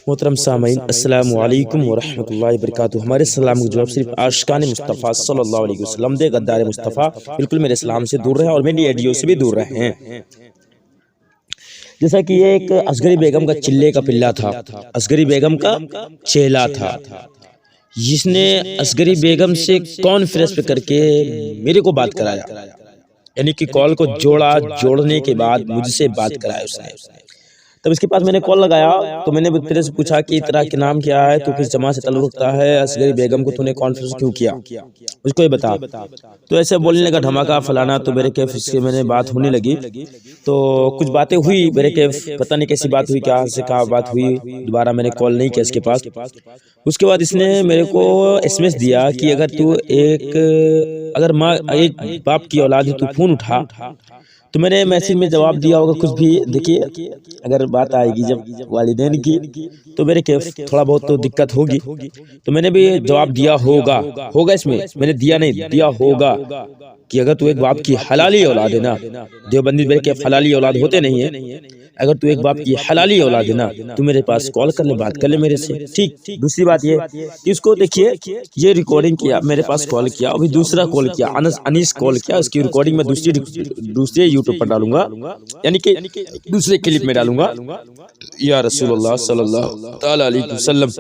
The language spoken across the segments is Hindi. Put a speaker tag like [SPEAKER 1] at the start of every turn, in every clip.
[SPEAKER 1] मोहतरम सामीन अस्सलामु अलैकुम वरहमतुल्लाहि वबरकातुहू। हमारे सलाम का जवाब सिर्फ आशिकान मुस्तफ़ा सल्लल्लाहु अलैहि वसल्लम दे। गद्दार मुस्तफ़ा बिल्कुल मेरे इस्लाम से दूर रहे और मेरी आइडियो से भी दूर रहे हैं। जैसा कि ये एक असगरी बेगम का चिल्ले का पिल्ला था, असगरी बेगम का चेला था, जिसने असगरी बेगम से कॉन्फ्रेंस पे करके मेरे को बात कराया, यानी कि कॉल को जोड़ा, जोड़ने के बाद मुझसे बात कराया उसने। तब इसके पास मैंने कॉल लगाया तो मैंने फिर से पूछा कि तेरा क्या नाम क्या है, तू किस जमात से ताल्लुक़ रखता है, असगरी बेगम को तूने कॉन्फ्रेंस क्यों किया, मुझको ये बता। तो ऐसे बोलने लगा धमाका फलाना। तो मेरे कैफ इससे मैंने बात होने लगी, तो कुछ बातें हुई मेरे कैफ, पता नहीं कैसी बात हुई, क्या से कहा बात हुई। दोबारा मैंने कॉल नहीं किया इसके पास। उसके बाद इसने मेरे को एसएमएस दिया कि अगर माँ एक बाप की औलाद है तू फ़ोन उठा। तो मैंने मैसेज में जवाब दिया होगा कुछ भी। देखिए, अगर बात आएगी जब वालिदैन की तो मेरे के थोड़ा बहुत तो दिक्कत होगी, तो मैंने भी जवाब दिया होगा इसमें मैंने दिया नहीं, दिया होगा कि अगर तू एक बाप की हलाली औलाद है ना, देवबंदी मेरे के हलाली औलाद होते नहीं है, अगर तू एक बाप की हलाली औलाद है ना, तू मेरे पास कॉल कर ले, बात कर ले मेरे से, ठीक। दूसरी बात ये कि इसको देखिए, ये रिकॉर्डिंग किया, मेरे पास कॉल किया, अभी दूसरा कॉल किया, अनीस कॉल किया, उसकी रिकॉर्डिंग मैं दूसरे यूट्यूब पर डालूंगा, यानी कि दूसरे क्लिप में डालूंगा। या रसूलुल्लाह सल्लल्लाहु ताला अलैहि वसल्लम,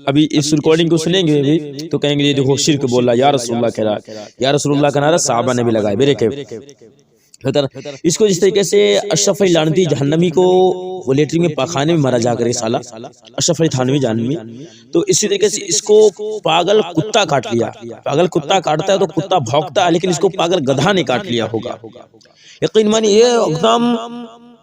[SPEAKER 1] अभी इस रिकॉर्डिंग को सुनेंगे भी तो कहेंगे ये देखो शिर्क बोल रहा, या रसूलुल्लाह कह रहा, या रसूलुल्लाह का नारा साहबा ने भी लगाया मेरे के। इसको जिस तरीके से अशरफ अली लानती जहन्नमी को वो लेटरिन में पाखाने में मारा जाकर साला अशरफ अली थानवी जहन्नमी, तो इसी तरीके से इसको पागल कुत्ता काट लिया। पागल कुत्ता काटता है तो कुत्ता भौंकता है, लेकिन इसको पागल गधा ने काट लिया होगा। यकीन मानिए ये एकदम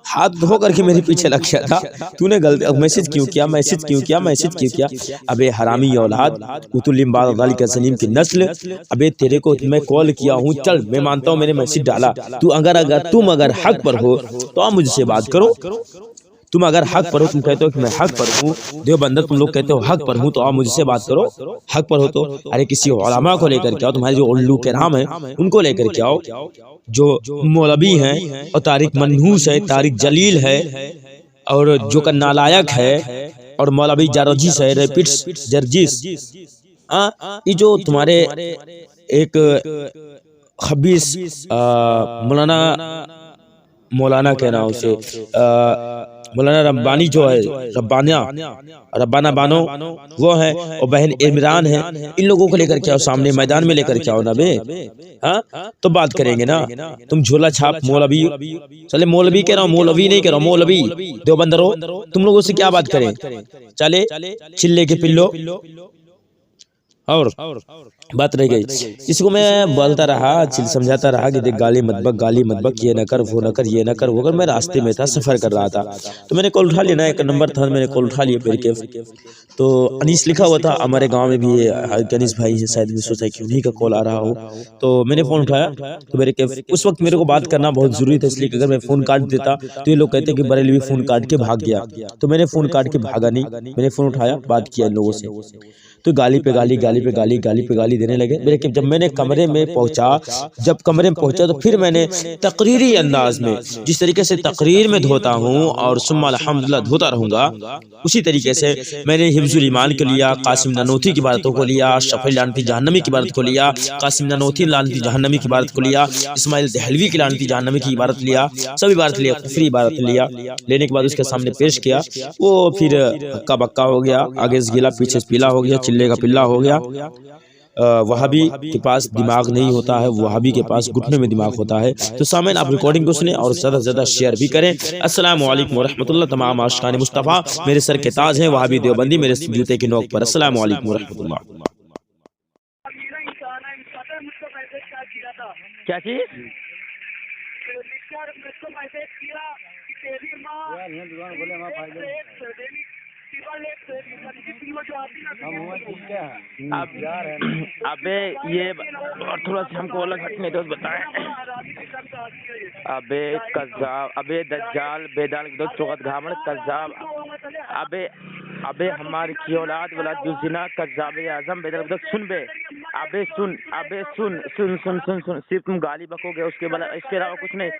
[SPEAKER 1] हाथ धो करके मेरे पीछे लग गया था, तूने गलती मैसेज क्यों किया, मैसेज क्यों किया, मैसेज क्यों किया। अबे हरामी औलाद, उतुलिम्बाद सलीम की नस्ल, अबे तेरे को मैं कॉल किया हूँ, चल मैं मानता हूँ मैंने मैसेज डाला, तुम अगर हक पर हो तो आप मुझसे बात करो। तुम अगर हक पर हो, तुम कहते हो कि मैं हक पर हूँ, देवबंदर तुम लोग कहते हो हक पर हूँ, तो आप मुझसे बात करो। हक पर हो तो अरे किसी उलमा को लेकर के आओ, तुम्हारे जो उल्लू के राम है उनको लेकर के आओ, जो मौलवी हैं, और तारिक मनहूस है, तारिक जलील है, और जो का नालायक है, और मौलवी जारजिस है, रेपिट्स जर्जिस, ये जो तुम्हारे एक खबीस मौलाना कहना उसे, मौलाना रब्बानी जो है, रब्बाना बानो वो है, और बहन इमरान है, इन लोगों को लेकर के आओ, सामने मैदान में लेकर के आओ ना बे, हाँ तो बात करेंगे ना। तुम झोला छाप मौलवी, चले मौलवी कह रहा हूँ, मौलवी नहीं कह रहा हूँ, मौलवी देवबंदरो, तुम लोगों से क्या बात करें, चले चिल्ले के पिल्लो। और बात रह गई, इसको मैं बोलता रहा, समझाता रहा कि देख गाली मत बक, गाली मत बक, ये न कर, वो न कर, ये न कर, वो कर। मैं रास्ते में था, सफर कर रहा था, तो मैंने कॉल उठा लिया ना, एक नंबर था, मैंने कॉल उठा लिया मेरे के। तो अनीस लिखा हुआ था, हमारे गांव में भी अनीस भाई है, शायद सोचा कि उन्हीं का कॉल आ रहा हो, तो मैंने फोन उठाया। तो मेरे के उस वक्त मेरे को बात करना बहुत जरूरी था, इसलिए अगर मैं फोन काट देता तो ये लोग कहते कि बरेलवी फोन काट के भाग गया, तो मैंने फोन काट के भागा नहीं, मैंने फोन उठाया, बात किया इन लोगों से। तो गाली पे गाली, गाली पे गाली, गाली पे गाली देने लगे मेरे के। जब मैंने कमरे में पहुंचा, तो फिर मैंने तकरीरी अंदाज में, जिस तरीके से तकरीर में धोता हूं और सुम्मा अल्हम्दुलिल्लाह धोता रहूंगा, उसी तरीके से मैंने हिफ्जुल ईमान को लिया, कासिम ननौती की बातों को लिया, शफी लानती जहन्नमी की बात को लिया, कासिम ननौती लानती जहन्नमी की बात को लिया, इस्माइल दहलवी की लानती जहन्नमी की इबारत लिया, सब इबारत लिया, कुफरी इबारत लिया। लेने के बाद उसके सामने पेश किया, वो फिर हक्का बक्का हो गया, आगे से गिला पीछे से पीला हो गया, चिल्ले का पिल्ला हो गया। वहाबी के पास दिमाग नहीं होता है, वहाबी के पास घुटने में दिमाग होता है। तो सामने आप रिकॉर्डिंग को सुने और ज़्यादा से ज़्यादा शेयर भी करें। अस्सलामु अलैकुम वरहमतुल्लाह। तमाम आशिकान मुस्तफ़ा मेरे सर के ताज हैं, वहाबी देवबंदी मेरे जूते की नोक पर। अस्सलामु अलैकुम वरहमतुल्लाह। क्या चीज अबे ये और थोड़ा सा हमको अलग हटने दो, बताएं। अबे कज़्ज़ाब, अबे दज्जाल, बेदाल दो चौगत घामड़ कज़्ज़ाब, अबे हमारी की औलाद वाला दुज़िना कज़्ज़ाब आज़म बेदाल दो। सुन बे, अबे सुन, सिर्फ तुम गाली बकोगे, उसके अलावा कुछ नहीं,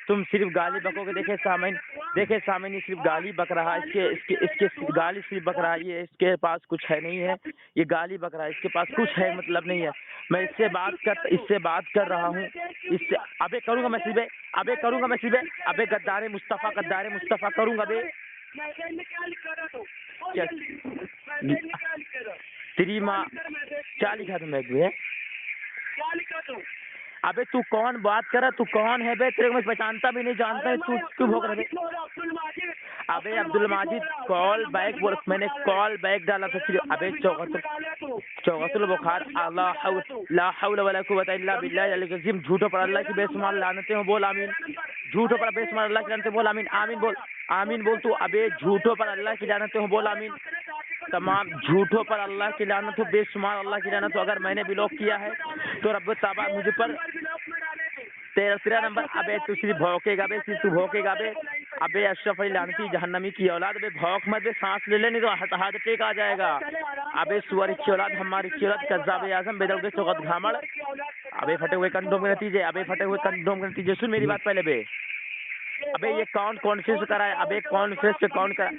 [SPEAKER 1] तुम सिर्फ गाली बकोगे। देखे सामईन, देखे सामने सिर्फ गाली बक रहा है, इसके इसके इसके गाली सिर्फ बक रहा है, ये इसके पास कुछ है नहीं है, ये गाली बक रहा है, इसके पास कुछ है मतलब नहीं है। मैं इससे बात कर रहा हूँ, इससे अबे करूँगा मैं सीबे, अबे करूँगा मैं सीबे, अबे गद्दार मुस्तफ़ा करूँगा बे। तेरी माँ क्या लिखा था मैं है? अबे तू कौन बात कर रहा, तू कौन है बे? तेरे को मैं पहचानता भी नहीं, जानता है तू क्यों भोग रहा है? अबे अब्दुल माजिद कॉल बैक बोल, मैंने कॉल बैक डाला था सिर्फ। अबे चौगतुल बुखार ला हौला वला कुव्वता इल्ला बिल्लाह अल-अज़ीम। झूठों पर अल्लाह की बेशुमार लानतें हो, बोल आमीन। झूठों पर बेशुमार अल्लाह की लानतें, बोल आमीन। आमीन बोल तू। अबे झूठों पर अल्लाह की लानतें हो, बोल आमीन। तमाम झूठों पर अल्लाह की लानत हो, बेशुमार अल्लाह की लानत हो। अगर मैंने ब्लॉक किया है तो रब तआला मुझ पर तेरा नंबर। अबे तू सिर्फ भौंकेगा बे, सिर्फ तू भौंकेगा बे। अबे अशरफ अली लानती जहन्नमी की औलाद, बे भौंक मत बे, सांस ले ले नहीं तो हार्ट अटैक आ जाएगा। अबे सुअर की औलाद, हमारी की औलाद, कज़्ज़ाब आज़म, बेदल के चौगत घामड़। अबे फटे हुए कंडोम के नतीजे, अबे फटे हुए कंडोम के नतीजे। सुन मेरी बात पहले बे। अबे ये कॉन्फ्रेंस कराए, अबे कॉन्फ्रेंस पे कौन करा?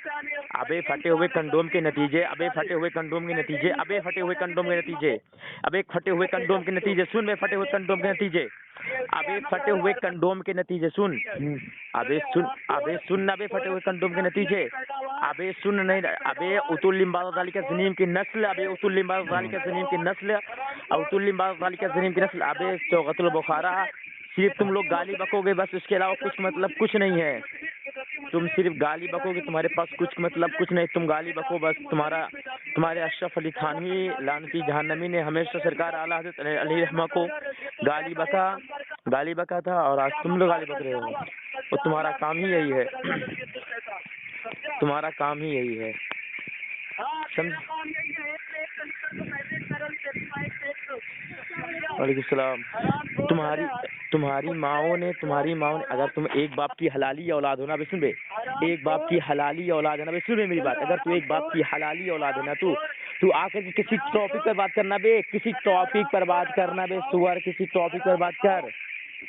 [SPEAKER 1] अबे फटे हुए कंडोम के नतीजे, अबे फटे हुए कंडोम के नतीजे, अबे फटे हुए कंडोम के नतीजे, अबे फटे हुए कंडोम के नतीजे। सुन बे, फटे हुए कंडोम के नतीजे, अबे फटे हुए कंडोम के नतीजे सुन। अबे सुन ना बे, फटे हुए कंडोम के नतीजे। अबे सुन नहीं, अबे उतुल लिम्बाद ज़ालिका ज़नीम की नस्ल, अबे उतुल लिम्बाद ज़ालिका ज़नीम की नस्ल, उतुल लिम्बाद ज़ालिका ज़नीम की नस्ल। अबे चौगतुल बुखारा, सिर्फ तुम लोग गाली बकोगे बस, उसके अलावा कुछ मतलब कुछ नहीं है। तुम सिर्फ गाली बकोगे, तुम्हारे पास कुछ मतलब कुछ नहीं, तुम गाली बको बस। तुम्हारे अशरफ अली थानवी लानती जहन्नमी ने हमेशा सरकार आला हज़रत अली रहमा को गाली बका था, और आज तुम लोग गाली बक रहे हो। और तुम्हारा काम ही यही है, तुम्हारा काम ही यही है, समझ? वालेकुम सलाम। तुम्हारी माओ ने अगर तुम एक बाप की हलाली औलाद हो ना बे, सुन बे, एक बाप की हलाली औलाद है ना बे, सुन बे मेरी बात। अगर तू एक बाप की हलाली औलाद है ना, तू आकर के किसी टॉपिक पर बात करना बे, किसी टॉपिक पर बात करना बे सुअर, किसी टॉपिक पर बात कर,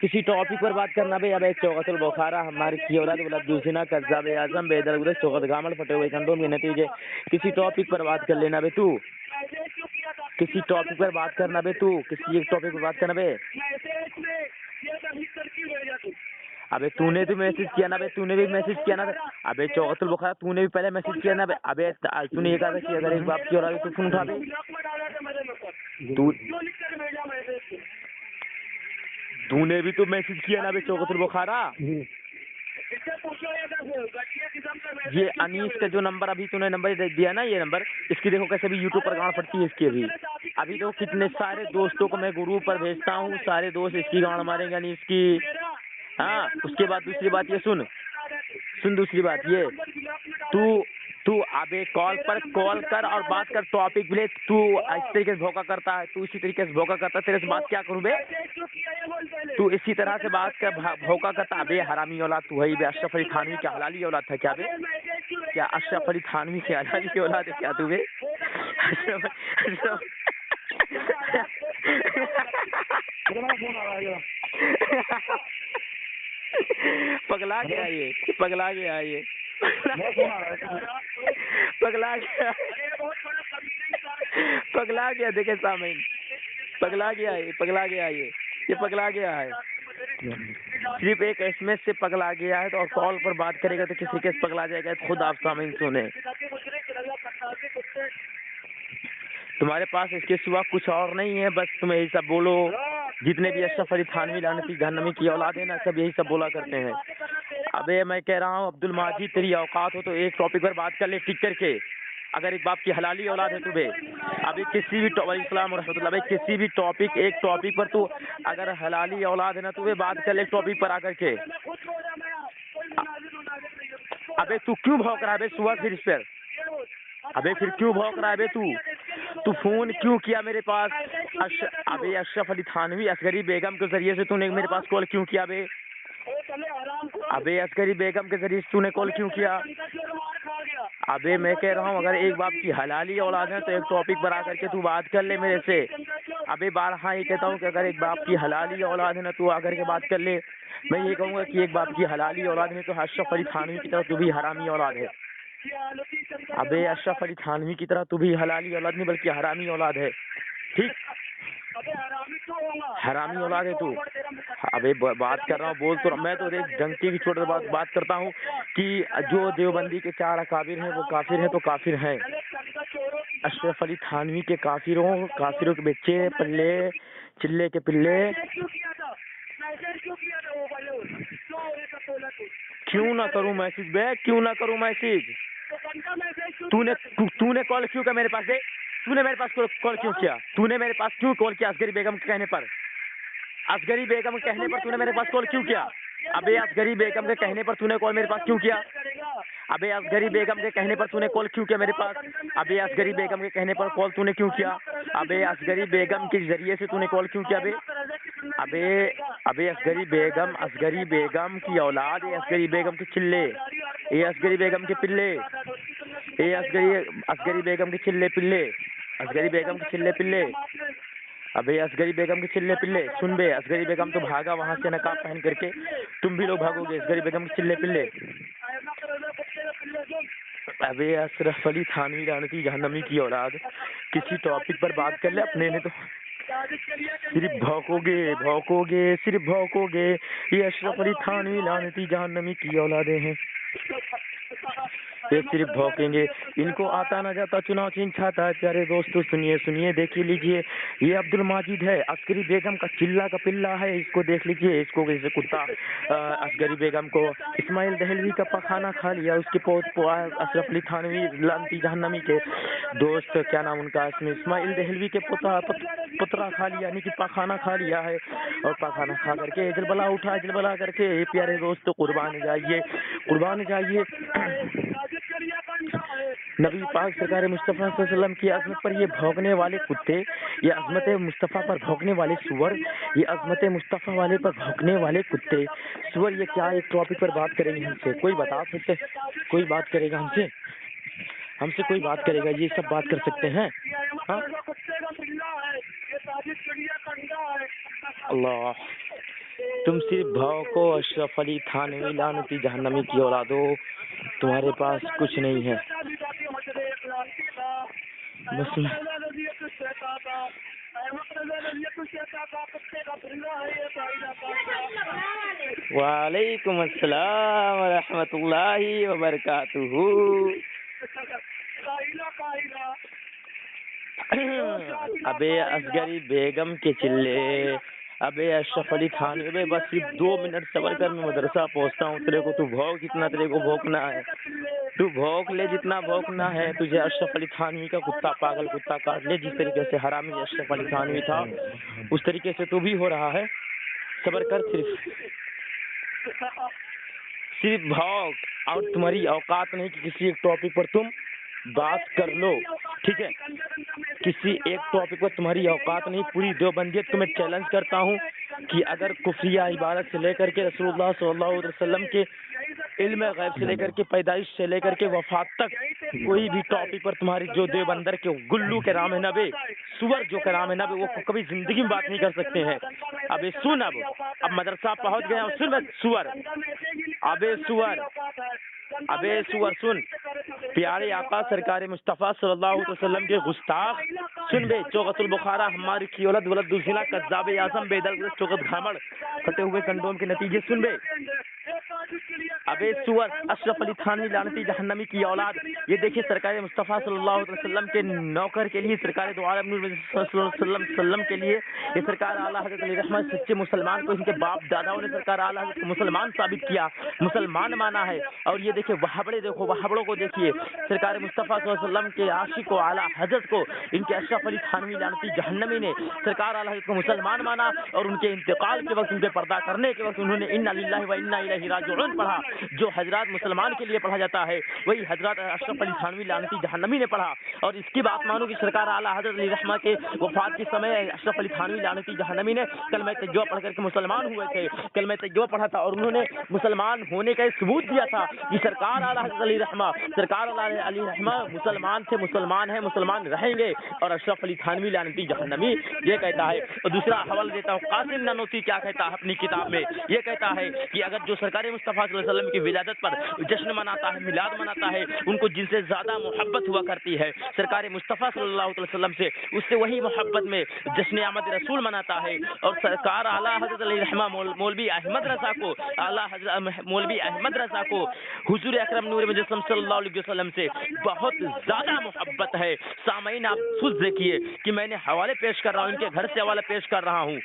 [SPEAKER 1] किसी टॉपिक पर बात करना बे। अब एक चौगतुल बुखारा, हमारी की औलाद, वलद्दूसिना, कज़्ज़ाब आज़म, बेदर गुदर, चौगत गामड़, फटे हुए कंडोम के नतीजे। किसी टॉपिक पर बात कर लेना बे तू, किसी टॉपिक पर बात करना बे तू, किसी एक टॉपिक पर बात करना बे। अबे तूने तो मैसेज किया ना बे, तूने भी मैसेज किया ना। अबे चौगतुल बुखारा, तूने भी पहले मैसेज किया ना बे। अबे तूने ये कहा था कि अगर एक बाप की औलाद तो फोन उठा बे। तूने भी तो मैसेज किया ना बे चौगतुल बुखारा। ये अनीस का जो नंबर अभी तूने नंबर दिया ना, ये नंबर, इसकी देखो कैसे भी यूट्यूब पर गांड फटती है इसकी। अभी तो कितने सारे दोस्तों को मैं ग्रुप पर भेजता हूँ, सारे दोस्त इसकी गांड मारेंगे अनीस की। हाँ, उसके बाद दूसरी बात ये सुन दूसरी बात ये, तू अबे कॉल कर और बात कर, टॉपिक ले। तू इस तरीके से धोखा करता है, तू इसी तरीके से धोखा करता है, तेरे से बात क्या करूं बे? तू इसी तरह से बात कर, धोखा करता। अबे हरामी औलाद तू वही बे, अशरफ अली थानवी की हलाली औलाद था क्या बे? क्या अशरफ अली थानवी की हलाली की औलाद है क्या तू बे? पगला गया ये, पगला गया ये, पगला गया। देखे सामने, पगला गया ये, ये पगला गया है। सिर्फ एक एसएमएस से पगला गया है, तो और कॉल पर बात करेगा तो किसी के पगला जाएगा। खुद आप सामने सुने, तुम्हारे पास इसके सिवा कुछ और नहीं है, बस तुम यही सब बोलो। जितने भी अशरफ अली थानवी लानती जहन्नमी की औलाद है ना, सब यही सब बोला करते हैं। अबे मैं कह रहा हूँ अब्दुल माजिद, तेरी औकात हो तो एक टॉपिक पर बात कर ले टिक करके। अगर एक बाप की हलाली औलाद है तुम्हें, अभी किसी भी इस्लाम और रहमतुल्लाह, किसी भी टॉपिक, एक टॉपिक पर तू अगर हलाली औलाद है ना, तुम्हें बात कर ले एक टॉपिक पर आकर के। अबे तू क्यों भौंक रहा है बे सुअर फिर इस पर? अबे फिर क्यों भौंक रहा है बे तू फोन क्यों किया मेरे पास? अबे अशरफ अली थानवी असगरी बेगम के जरिए से तूने मेरे पास कॉल क्यों किया बे? अबे असगरी बेगम के जरिए से तूने कॉल क्यों किया? अबे मैं कह रहा हूँ अगर एक बाप की हलाली औलाद है तो एक टॉपिक पर आकर के तू बात कर ले मेरे से। अबे बारहा ये कहता हूँ कि अगर एक बाप की हलाली औलाद है ना तू आकर के बात कर ले। मैं ये कहूँगा कि एक बाप की हलाली औलाद है तो अशरफ अली थानवी की तरह तू भी हरामी औलाद है। अबे अशरफ अली थानवी की तरह तू भी हलाली औलाद नहीं बल्कि हरामी औलाद है। ठीक, हरामी औलाद है तू। अबे बात कर रहा हूँ, बोल तो मैं तो देख डंके की छोटे बात करता हूँ कि जो देवबंदी के 4 अकाबिर हैं वो काफिर हैं तो काफिर हैं। अशरफ अली थानवी के काफिरों के बच्चे पल्ले चिल्ले के पिल्ले। क्यों ना करूं मैसेज बे, क्यों ना करूं मैसेज? तूने कॉल क्यों किया मेरे पास बे? तूने मेरे पास कॉल क्यों किया? तूने मेरे पास क्यों कॉल किया? असगरी बेगम के कहने पर, असगरी बेगम के कहने पर तूने मेरे पास कॉल क्यों किया? अबे असगरी बेगम के कहने पर तूने कॉल मेरे पास क्यों किया? अबे असगरी बेगम के कहने पर तूने कॉल क्यों किया मेरे पास? अबे असगरी बेगम के कहने पर कॉल तूने क्यों किया? अबे असगरी बेगम के जरिए से तूने कॉल क्यों किया? अबे असगरी बेगम की औलाद, ये असगरी बेगम के चिल्ले, ये असगरी बेगम के पिल्ले, ये असगरी बेगम के चिल्ले पिल्ले, असगरी बेगम के चिल्ले पिल्ले। अबे असगरी बेगम के चिल्ले पिल्ले सुन बे, असगरी बेगम तो भागा वहां से नकाब पहन करके, तुम भी लोग भागोगे असगरी बेगम के चिल्ले पिल्ले। अबे अशरफ अली थानवी लानती जहन्नमी की औलाद, किसी टॉपिक पर बात कर ले अपने ने तो सिर्फ भौंकोगे, सिर्फ भौंकोगे। ये अशरफ अली थानवी लानती जहन्नमी की औलादे हैं, ये सिर्फ भौंकेंगे। इनको आता ना जाता चुनाव चिन्ह छाता है। प्यारे दोस्तों सुनिए देखिए लीजिए, ये अब्दुल माजिद है, असगरी बेगम का चिल्ला का पिल्ला है। इसको देख लीजिए, इसको जैसे कुत्ता असगरी बेगम को इस्माइल दहलवी का पखाना खा लिया। उसके अशरफ अली थानवी लानती जहन्नमी के दोस्त, क्या नाम उनका, इसमें इस्माइल दहलवी के पुत्रा खा लिया, यानी कि पखाना खा लिया है। और पखाना खा करके जलबला उठा, जलबला करके। प्यारे दोस्तों कुर्बान जाइए नबी पाक सरकार मुस्तफ़ा सल्लल्लाहु अलैहि वसल्लम की अज़मत पर ये भौंकने वाले कुत्ते, ये अज़मत मुस्तफ़ा पर भौंकने वाले सुअर, ये अज़मत मुस्तफ़ा वाले पर भौंकने वाले कुत्ते सुअर, ये क्या एक टॉपिक पर बात करेंगे हमसे? कोई बता सकते? कोई बात करेगा हमसे कोई बात करेगा? ये सब बात कर सकते हैं? हाँ अल्लाह, तुम सिर्फ भौंको अशरफ अली थानवी लानती जहन्नमी की औलादो, तुम्हारे पास कुछ नहीं है। बस वालेकुम अस्सलाम व रहमतुल्लाहि व बरकातुहू। अबे असगरी बेगम के चिल्ले, अबे अशरफ अली थानवी, अबे बस सिर्फ 2 मिनट सबर कर, मैं मदरसा पहुंचता हूँ। तेरे को तू भौंक जितना तेरे को भौंकना है, तू भौंक ले जितना भौंकना है। तुझे अशरफ अली थानवी का कुत्ता, पागल कुत्ता काट ले। जिस तरीके से हरामी अशरफ अली थानवी था उस तरीके से तू भी हो रहा है। सबर कर, सिर्फ भौंक। और तुम्हारी औकात नहीं कि किसी एक टॉपिक पर तुम बात कर लो, ठीक है? किसी एक टॉपिक पर तुम्हारी औकात नहीं। पूरी देवबंदियत को मैं चैलेंज करता हूँ कि अगर कुफरिया इबादत से लेकर के रसूलुल्लाह सल्लल्लाहु अलैहि वसल्लम के इल्म गैब से लेकर के पैदाइश से लेकर के वफात तक कोई भी टॉपिक पर तुम्हारी जो देवबंदर के गुल्लू के राम है नबे, सुअर जो के राम है नबे, वो कभी जिंदगी में बात नहीं कर सकते हैं। अबे सुन, अब मदरसा पहुंच गया हूँ। सुन मैं सुअर, अबे सुअर सुन, प्यारे आका सरकार मुस्तफ़ा सल्लल्लाहु अलैहि वसल्लम के गुस्ताख सुन बे। चौकतुल बुखारा हमारी की औलद वलद दुज़िला कज़्ज़ाब आज़म बेदल चौकत घामड़ फटे हुए कंडोम के नतीजे सुन बे। अबे सुअर अशरफ अली थानवी लानती जहन्नमी की औलाद, ये देखिए सरकार मुस्तफ़ा सल्लल्लाहु अलैहि वसल्लम के नौकर के लिए, सरकार दो आलम सल्लल्लाहु अलैहि वसल्लम के लिए, ये सरकार आला हज़रत अली रहमत सच्चे मुसलमान को इनके बाप दादाओं ने सरकार आला हज़रत को मुसलमान साबित किया, मुसलमान माना है। और ये देखिए वहाबड़े, देखो वहाबड़ों को देखिए, सरकार मुस्तफ़ा सल्लल्लाहु अलैहि वसल्लम के आशिक को, आला हज़रत को, इनके अशरफ अली थानवी लानती जहन्नमी ने सरकार आला हज़रत को मुसलमान माना। और उनके इंतकाल के वक्त, उनके पर्दा करने के वक्त उन्होंने इन्ना लिल्लाहि व इन्ना इलैहि राजिऊन पढ़ा। जो हजरत मुसलमान के लिए पढ़ा जाता है वही हजरत अशरफ अली थानवी लानती जहन्नमी ने पढ़ा। और इसकी बात मानो कि सरकार आला हजरत अली रहमा के वफात के समय अशरफ अली थानवी लानती जहन्नमी ने कलमा तैयबा पढ़ करके मुसलमान हुए थे, कलमा तैयबा पढ़ा था और उन्होंने मुसलमान होने का सबूत दिया था कि सरकार आला हजरत अली रहमा, सरकार आला अली रहमा मुसलमान थे, मुसलमान है, मुसलमान रहेंगे। और अशरफ अली थानवी लानती जहन्नमी ये कहता है। और दूसरा हवाला देता हूँ, कासिम नानोती क्या कहता है अपनी किताब में, ये कहता है कि अगर जो सरकार मुस्तफ़ा सल्लल्लाहु अलैहि वसल्लम की विलादत पर जश्न मनाता है, मिलाद मनाता है, उनको जिनसे ज्यादा मोहब्बत हुआ करती है सरकार मुस्तफ़ा सल्लल्लाहु अलैहि वसल्लम से, उससे वही मोहब्बत में जश्न आमद रसूल मनाता है। और सरकार आला हजरत अली रहमा मौलवी अहमद रजा को, आला हजरत मौलवी अहमद रजा को हुजूर अकरम नूर मुजस्सम सल्लल्लाहु अलैहि वसल्लम से बहुत ज्यादा मोहब्बत है। सामईन आप खुद देखिए कि मैंने हवाले पेश कर रहा हूँ, इनके घर से हवाला पेश कर रहा हूँ,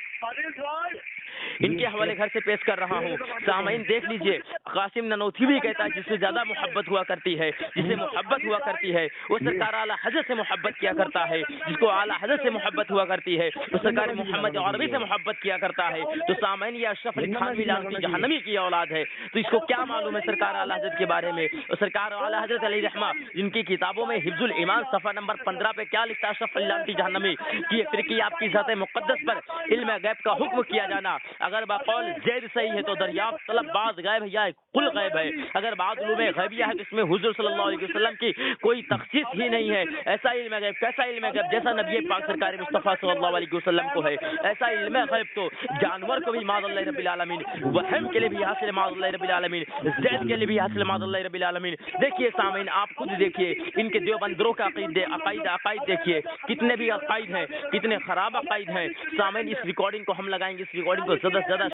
[SPEAKER 1] इनके हवाले घर से पेश कर रहा हूँ। सामईन देख लीजिए, कासिम नानोती भी कहता है जिससे ज्यादा मोहब्बत हुआ करती है, जिससे मोहब्बत हुआ करती है वो सरकार आला हजरत से मोहब्बत किया करता है, जिसको आला हजरत से मोहब्बत हुआ करती है वो सरकार मोहम्मद अरबी से मोहब्बत किया करता है। तो सामईन ये अशरफ अली थानवी लानती जहन्नमी की औलाद है, तो इसको क्या मालूम है सरकार आला हजरत के बारे में। और सरकार आला हजरत अली रहमा जिनकी किताबों में हिफ्जुल ईमान सफा नंबर 15 पे क्या लिखता है अशरफ अली लानती जहन्नमी कि फिर की आपकी ज़ात मुक़द्दस पर इल्म गैब का हुक्म किया जाना, अगर बकौल ज़ैद सही है तो दरियाफ्त तलब बाज़ गैब है या कुल गैब है, अगर बाज़ उलूम गैबिया है तो इसमें हुज़ूर सल्लल्लाहु अलैहि वसल्लम की कोई तख़सीस ही नहीं है। ऐसा इल्म गैब, कैसा इल्म गैब जैसा नबी पाक सरकार मुस्तफ़ा सल्लल्लाहु अलैहि वसल्लम को है, ऐसा इल्म गैब तो जानवर को भी माज़अल्लाह रब्बिल आलमीन, वहम के लिए भी हासिल माज़अल्लाह रब्बिल आलमीन, ज़ैद के लिए भी हासिल माज़अल्लाह रब्बिल आलमीन। देखिए सामीन आप खुद देखिए इनके देवबंदरों का अक़ाइद देखिए कितने भी अक़ाइद हैं, कितने ख़राब अक़ाइद हैं। सामीन इस रिकॉर्डिंग को हम लगाएंगे, इस रिकॉर्डिंग को ज़्यादा से ज़्यादा